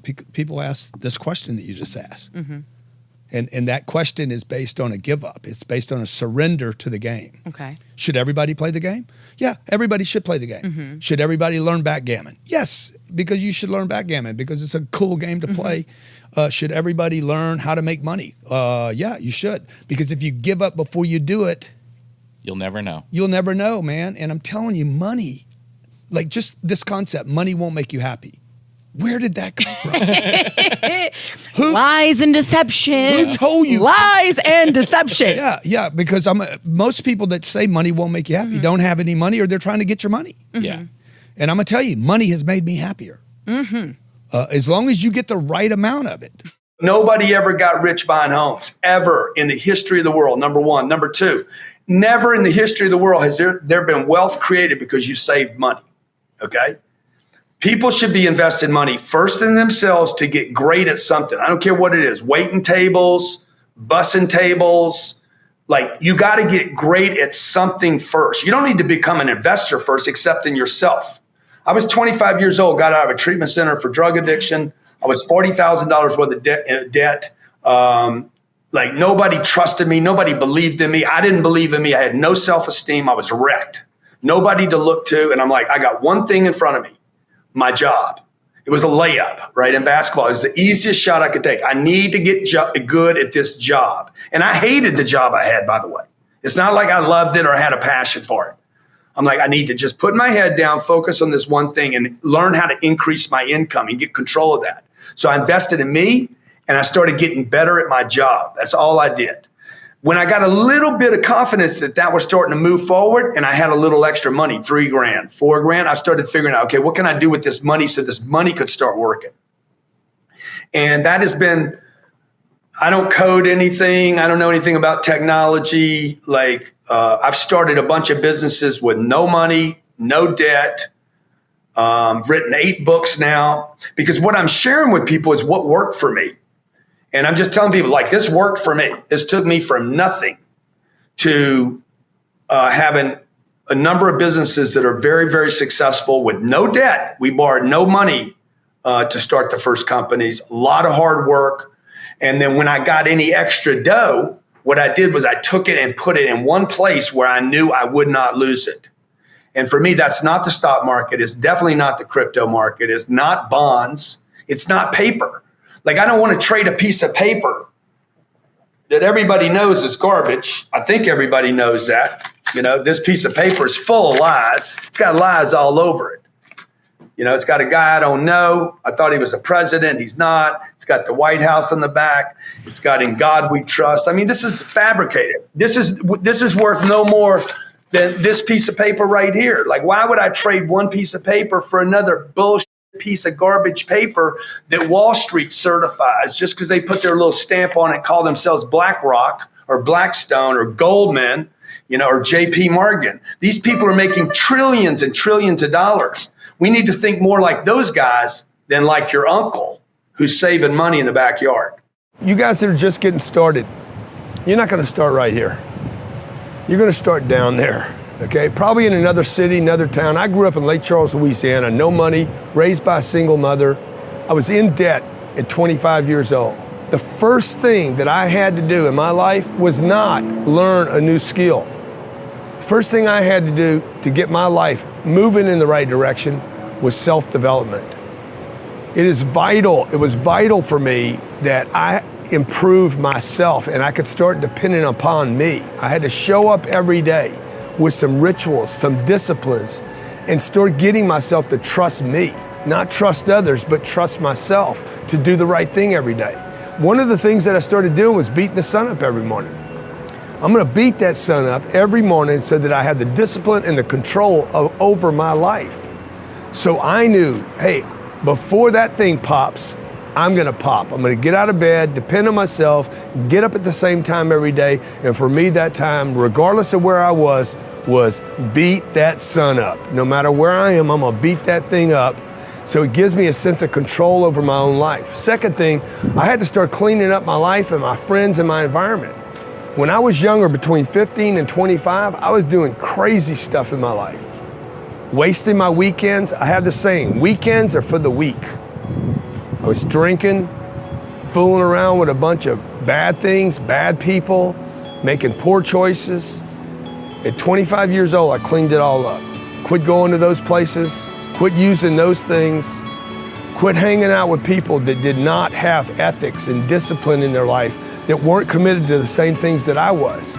ask this question that you just asked, and that question is based on a give up. It's based on a surrender to the game. Okay. Should everybody play the game? Yeah, everybody should play the game. Should everybody learn backgammon? Yes, because you should learn backgammon because it's a cool game to play. Should everybody learn how to make money? Yeah, you should. Because if you give up before you do it, you'll never know. You'll never know, man. And I'm telling you, money, like just this concept, money won't make you happy. Where did that come from? Lies and deception. Who told you? Lies and deception. Yeah, because most people that say money won't make you happy don't have any money or they're trying to get your money. Yeah. And I'm going to tell you, money has made me happier. As long as you get the right amount of it. Nobody ever got rich buying homes, ever in the history of the world, number one. Number two, never in the history of the world has there been wealth created because you saved money, okay? People should be investing money first in themselves to get great at something. I don't care what it is, waiting tables, bussing tables. Like, you got to get great at something first. You don't need to become an investor first, except in yourself. I was 25 years old, got out of a treatment center for drug addiction. I was $40,000 worth of debt. Like, nobody trusted me. Nobody believed in me. I didn't believe in me. I had no self-esteem. I was wrecked. Nobody to look to. And I'm like, I got one thing in front of me, my job. It was a layup, right? In basketball, it was the easiest shot I could take. I need to get good at this job. And I hated the job I had, by the way. It's not like I loved it or had a passion for it. I'm like, I need to just put my head down, focus on this one thing, and learn how to increase my income and get control of that. So I invested in me, and I started getting better at my job. That's all I did. When I got a little bit of confidence that was starting to move forward, and I had a little extra money, $3,000, $4,000, I started figuring out, okay, what can I do with this money so this money could start working? And that has been, I don't code anything. I don't know anything about technology. Like, I've started a bunch of businesses with no money, no debt, written 8 books now, because what I'm sharing with people is what worked for me. And I'm just telling people, like, this worked for me. This took me from nothing to having a number of businesses that are very, very successful with no debt. We borrowed no money to start the first companies, a lot of hard work. And then when I got any extra dough, what I did was I took it and put it in one place where I knew I would not lose it. And for me, that's not the stock market. It's definitely not the crypto market. It's not bonds. It's not paper. Like, I don't want to trade a piece of paper that everybody knows is garbage. I think everybody knows that. You know, this piece of paper is full of lies. It's got lies all over it. You know, it's got a guy I don't know. I thought he was a president. He's not. It's got the White House on the back. It's got "In God We Trust." I mean, this is fabricated. This is worth no more than this piece of paper right here. Like, why would I trade one piece of paper for another bullshit piece of garbage paper that Wall Street certifies just because they put their little stamp on it, call themselves BlackRock or Blackstone or Goldman, you know, or JP Morgan? These people are making trillions and trillions of dollars. We need to think more like those guys than like your uncle who's saving money in the backyard. You guys that are just getting started, you're not going to start right here. You're going to start down there, okay? Probably in another city, another town. I grew up in Lake Charles, Louisiana, no money, raised by a single mother. I was in debt at 25 years old. The first thing that I had to do in my life was not learn a new skill. First thing I had to do to get my life moving in the right direction was self-development. It is vital. It was vital for me that I improved myself and I could start depending upon me. I had to show up every day with some rituals, some disciplines, and start getting myself to trust me. Not trust others, but trust myself to do the right thing every day. one of the things that I started doing was beating the sun up every morning. I'm going to beat that sun up every morning so that I have the discipline and the control over my life. So I knew, hey, before that thing pops, I'm going to pop. I'm going to get out of bed, depend on myself, get up at the same time every day. And for me, that time, regardless of where I was beat that sun up. No matter where I am, I'm going to beat that thing up. So it gives me a sense of control over my own life. Second thing, I had to start cleaning up my life and my friends and my environment. When I was younger, between 15 and 25, I was doing crazy stuff in my life. Wasting my weekends. I have the saying, weekends are for the weak. I was drinking, fooling around with a bunch of bad things, bad people, making poor choices. At 25 years old, I cleaned it all up. Quit going to those places, quit using those things, quit hanging out with people that did not have ethics and discipline in their life, that weren't committed to the same things that I was.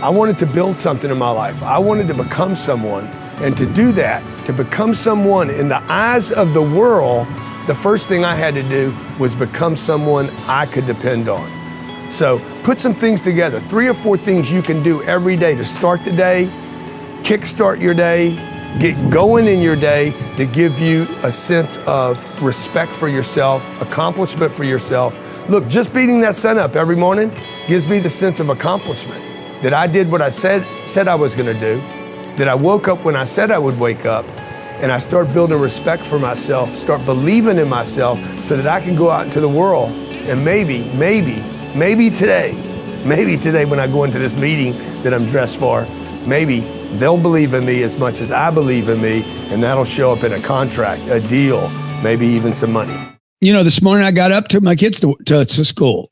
I wanted to build something in my life. I wanted to become someone. And to do that, to become someone in the eyes of the world, the first thing I had to do was become someone I could depend on. So put some things together, 3 or 4 things you can do every day to start the day, kickstart your day, get going in your day to give you a sense of respect for yourself, accomplishment for yourself. Look, just beating that sun up every morning gives me the sense of accomplishment, that I did what I said I was gonna do, that I woke up when I said I would wake up, and I start building respect for myself, start believing in myself so that I can go out into the world and maybe today when I go into this meeting that I'm dressed for, maybe they'll believe in me as much as I believe in me, and that'll show up in a contract, a deal, maybe even some money. You know, this morning I got up, took my kids to school.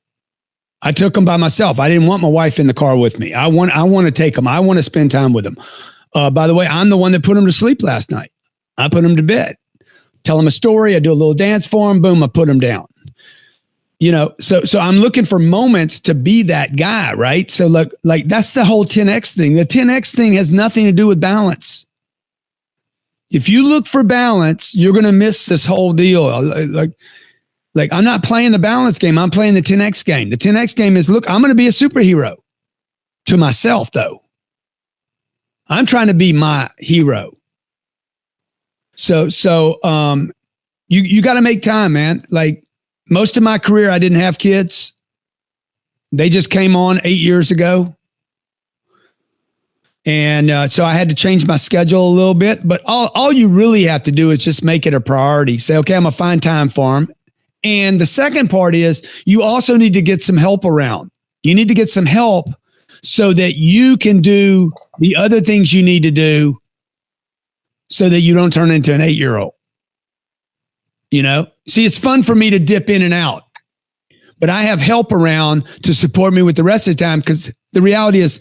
I took them by myself. I didn't want my wife in the car with me. I want to take them. I want to spend time with them. By the way, I'm the one that put them to sleep last night. I put them to bed, tell them a story. I do a little dance for them. Boom, I put them down. You know, so I'm looking for moments to be that guy, right? So like that's the whole 10X thing. The 10X thing has nothing to do with balance. If you look for balance, you're going to miss this whole deal. Like I'm not playing the balance game. I'm playing the 10X game. The 10X game is, look, I'm going to be a superhero to myself, though. I'm trying to be my hero. So you got to make time, man. Like most of my career, I didn't have kids. They just came on 8 years ago. And so I had to change my schedule a little bit. But all you really have to do is just make it a priority. Say, okay, I'm going to find time for them. And the second part is you also need to get some help around. You need to get some help so that you can do the other things you need to do so that you don't turn into an 8-year-old. You know, see, it's fun for me to dip in and out, but I have help around to support me with the rest of the time, because the reality is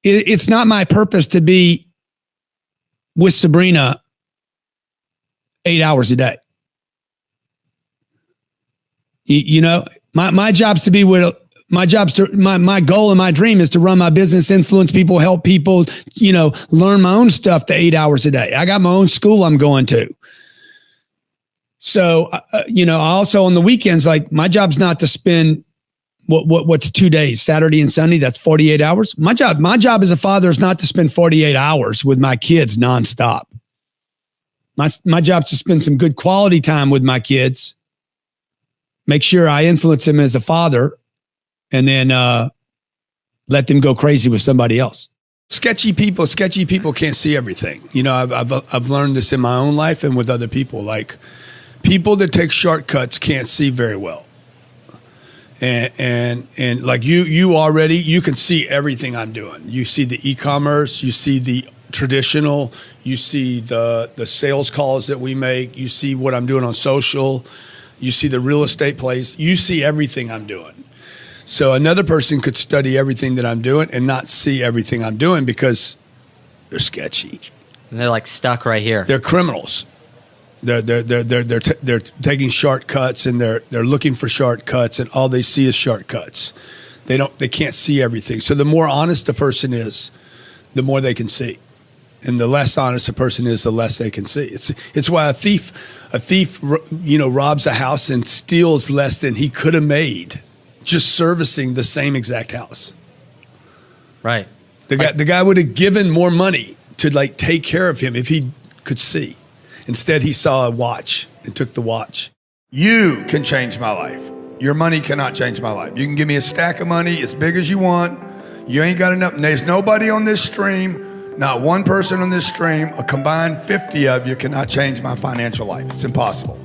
it's not my purpose to be with Sabrina 8 hours a day. You know, my job's to be with, my goal and my dream is to run my business, influence people, help people, you know, learn my own stuff to 8 hours a day. I got my own school I'm going to. So, you know, also on the weekends, like my job's not to spend what's 2 days, Saturday and Sunday, that's 48 hours. My job as a father is not to spend 48 hours with my kids nonstop. My job's to spend some good quality time with my kids, make sure I influence them as a father, and then let them go crazy with somebody else. Sketchy people can't see everything. You know, I've learned this in my own life and with other people. Like people that take shortcuts can't see very well. And like you can see everything I'm doing. You see the e-commerce, you see the traditional, you see the sales calls that we make, you see what I'm doing on social, you see the real estate plays, you see everything I'm doing. So another person could study everything that I'm doing and not see everything I'm doing because they're sketchy. And they're like stuck right here. They're criminals. They're taking shortcuts, and they're looking for shortcuts, and all they see is shortcuts. They can't see everything. So the more honest a person is, the more they can see. And the less honest a person is, the less they can see. It's why a thief, robs a house and steals less than he could have made just servicing the same exact house. Right. The guy would have given more money to like take care of him if he could see. Instead, he saw a watch and took the watch. You can change my life. Your money cannot change my life. You can give me a stack of money as big as you want. You ain't got enough. There's nobody on this stream, not one person on this stream, a combined 50 of you cannot change my financial life. It's impossible.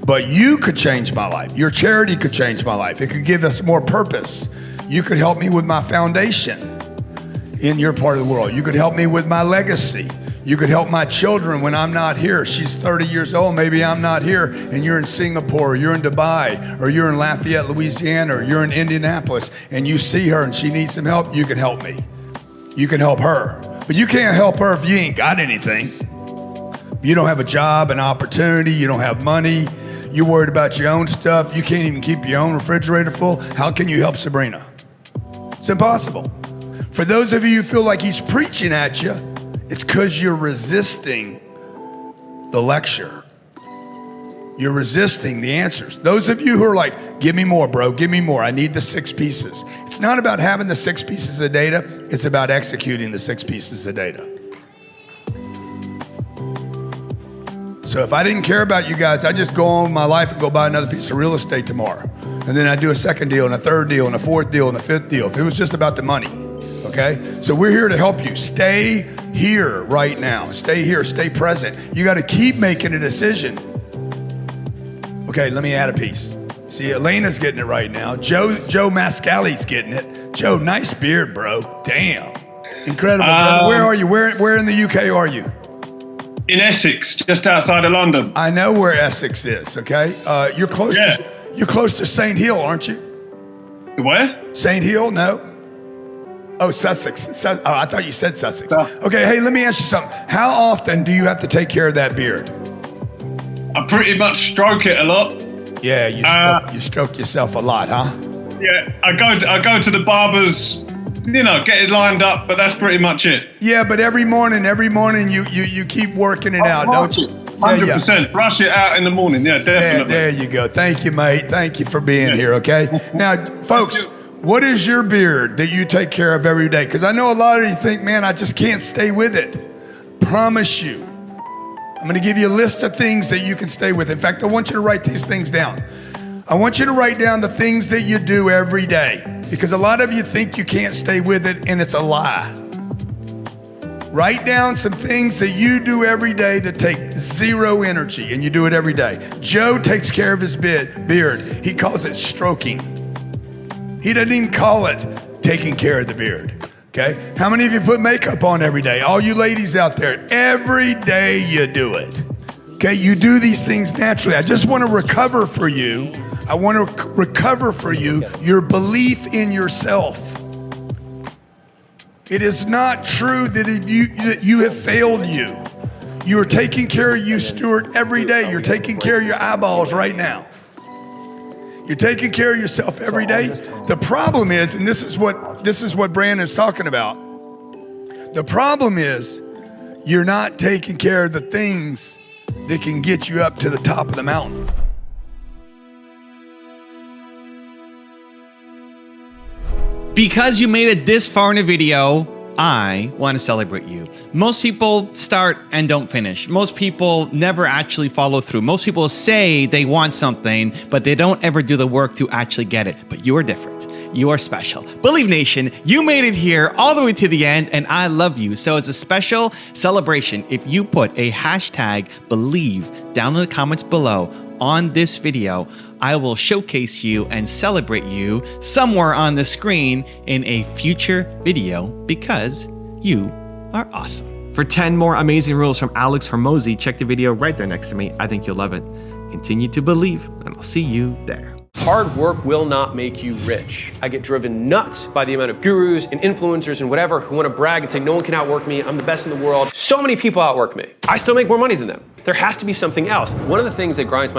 But you could change my life. Your charity could change my life. It could give us more purpose. You could help me with my foundation in your part of the world. You could help me with my legacy. You could help my children when I'm not here. She's 30 years old, maybe I'm not here, and you're in Singapore, or you're in Dubai, or you're in Lafayette, Louisiana, or you're in Indianapolis, and you see her and she needs some help, you can help me. You can help her. But you can't help her if you ain't got anything. You don't have a job, an opportunity, you don't have money, you're worried about your own stuff, you can't even keep your own refrigerator full. How can you help Sabrina? It's impossible. For those of you who feel like he's preaching at you, it's because you're resisting the lecture. You're resisting the answers. Those of you who are like, give me more, bro, give me more. I need the 6 pieces. It's not about having the 6 pieces of data. It's about executing the 6 pieces of data. So if I didn't care about you guys, I'd just go on with my life and go buy another piece of real estate tomorrow. And then I'd do a second deal and a third deal and a fourth deal and a fifth deal. If it was just about the money, okay? So we're here to help you. Stay here right now. Stay here, stay present. You got to keep making a decision. Okay, let me add a piece. See, Elena's getting it right now. Joe Mascali's getting it. Joe, nice beard, bro. Damn. Incredible, brother. Where are you? Where in the UK are you? In Essex, just outside of London. I know where Essex is, okay? You're close to St. Hill, aren't you? Where? St. Hill, no? Oh, Sussex. Oh, I thought you said Sussex. Okay, hey, let me ask you something. How often do you have to take care of that beard? I pretty much stroke it a lot. Yeah, you stroke yourself a lot, huh? Yeah, I go to the barber's, get it lined up, but that's pretty much it. Yeah, but every morning you keep working it out, don't you? 100%. Brush it out in the morning. Yeah, definitely. There you go. Thank you, mate. Thank you for being here, okay? Now, folks, what is your beard that you take care of every day? Because I know a lot of you think, man, I just can't stay with it. Promise you. I'm going to give you a list of things that you can stay with. In fact, I want you to write these things down. I want you to write down the things that you do every day, because a lot of you think you can't stay with it, and it's a lie. Write down some things that you do every day that take 0 energy, and you do it every day. Joe takes care of his beard. He calls it stroking. He doesn't even call it taking care of the beard. Okay? How many of you put makeup on every day? All you ladies out there, every day you do it. Okay? You do these things naturally. I just want to recover for you. I want to recover for you your belief in yourself. It is not true that you have failed you. You are taking care of you, Stuart, every day. You're taking care of your eyeballs right now. You're taking care of yourself every day. The problem is, and this is what Brandon's talking about. The problem is you're not taking care of the things that can get you up to the top of the mountain. Because you made it this far in a video, I want to celebrate you. Most people start and don't finish. Most people never actually follow through. Most people say they want something, but they don't ever do the work to actually get it. But you are different. You are special. Believe Nation, you made it here all the way to the end, and I love you. So as a special celebration, if you put a hashtag believe down in the comments below on this video, I will showcase you and celebrate you somewhere on the screen in a future video because you are awesome. For 10 more amazing rules from Alex Hormozi, check the video right there next to me. I think you'll love it. Continue to believe, and I'll see you there. Hard work will not make you rich. I get driven nuts by the amount of gurus and influencers and whatever who want to brag and say, no one can outwork me, I'm the best in the world. So many people outwork me. I still make more money than them. There has to be something else. One of the things that grinds my